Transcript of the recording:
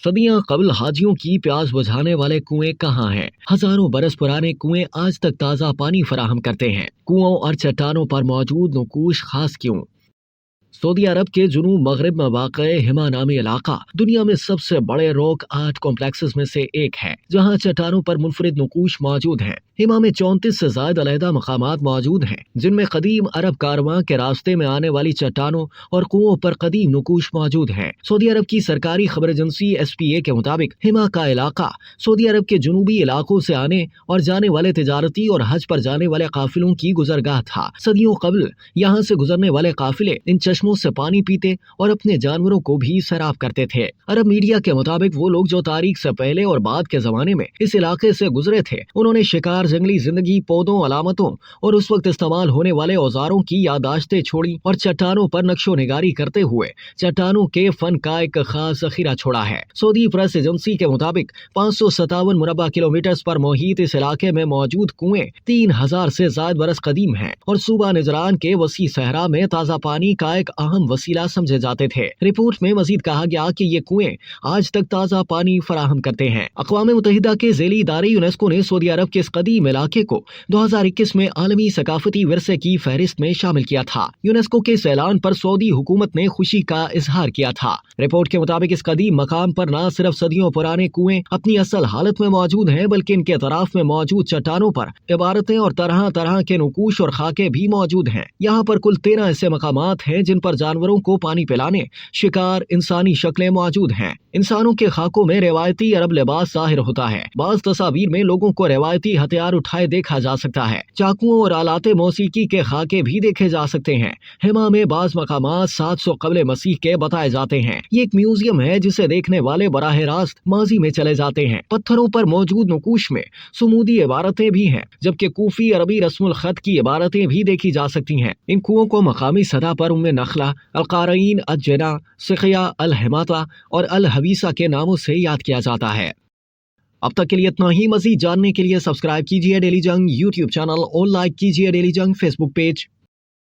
सदियां कबल हाजियों की प्यास बुझाने वाले कुएं कहाँ हैं? हजारों बरस पुराने कुएं आज तक ताज़ा पानी फराहम करते हैं। कुओं और चट्टानों पर मौजूद नकूश खास क्यों? सऊदी अरब के जुनूब मगरिब में वाक़े हिमा नामी इलाका दुनिया में सबसे बड़े रॉक आर्ट कॉम्प्लेक्सेस में से एक है, जहां चट्टानों पर मुनफरिद नकूश मौजूद हैं। हिमा में 34 से ज्यादा अलहदा मकामात मौजूद हैं, जिनमें कदीम अरब कारवां के रास्ते में आने वाली चट्टानों और कुओं पर कदीम नकूश मौजूद हैं। सऊदी अरब की सरकारी खबर एजेंसी SPA के मुताबिक हिमा का इलाका सऊदी अरब के जुनूबी इलाकों से आने और जाने वाले तिजारती और हज पर जाने वाले काफिलों की गुजरगाह था। सदियों कबल यहाँ से गुजरने वाले काफिले इन चश्मों से पानी पीते और अपने जानवरों को भी सैराब करते थे। अरब मीडिया के मुताबिक वो लोग जो तारीख से पहले और बाद के जमाने में इस इलाके से गुजरे थे, उन्होंने शिकार, जंगली जिंदगी, पौधों, अलामतों और उस वक्त इस्तेमाल होने वाले औजारों की यादाश्तें छोड़ी और चट्टानों पर नक्शो निगारी करते हुए चट्टानों के फन का एक खास जखीरा छोड़ा है। सऊदी प्रेस एजेंसी के मुताबिक 557 मुरबा किलोमीटर पर मोहित इस इलाके में मौजूद कुएं 3000 से ज्यादा बरस कदीम हैं और सूबा निजरान के वसी सहरा में ताज़ा पानी का एक अहम वसीला समझे जाते थे। रिपोर्ट में मजीद कहा गया कि ये कुएं आज तक ताज़ा पानी फराहम करते हैं। अक़वाम मुत्तहिदा के ज़ेली इदारे यूनेस्को ने सऊदी अरब के इस कदीम इलाके को 2021 में आलमी सकाफती विरसे की फहरिस्त में शामिल किया था। यूनेस्को के इस ऐलान पर सऊदी हुकूमत ने खुशी का इजहार किया था। रिपोर्ट के मुताबिक इस कदीम मकाम पर न सिर्फ सदियों पुराने कुएं अपनी असल हालत में मौजूद हैं, बल्कि इनके अतराफ में मौजूद चट्टानों पर इबारतें और तरह तरह के नकूश और खाके भी मौजूद हैं। यहाँ पर कुल 13 ऐसे मकामात हैं जिन पर जानवरों को पानी पिलाने शिकार इंसानी शक्लें मौजूद हैं। इंसानों के खाकों में रिवायती अरब लिबास जाहिर होता है। बाज़ तस्वीर में लोगों को रिवायती हथियार उठाए देखा जा सकता है। चाकुओं और आलाते मौसीकी के खाके भी देखे जा सकते हैं। हिमा में बाज़ मकामात 700 कबले मसीह के बताए जाते हैं। ये एक म्यूजियम है जिसे देखने वाले बराह रास्त माजी में चले जाते हैं। पत्थरों पर मौजूद नकूश में सुमूदी इबारतें भी हैं, जबकि कूफी अरबी रस्मुल खत की इबारतें भी देखी जा सकती हैं। इन कुओं को मकामी सतह पर उम्मे नखला, अलकारीन, अजना, सिखिया, अल हिमाता और अल हवीसा के नामों से याद किया जाता है। अब तक के लिए इतना ही। मजीद जानने के लिए सब्सक्राइब कीजिए डेली जंग YouTube चैनल और लाइक कीजिए डेली जंग Facebook पेज।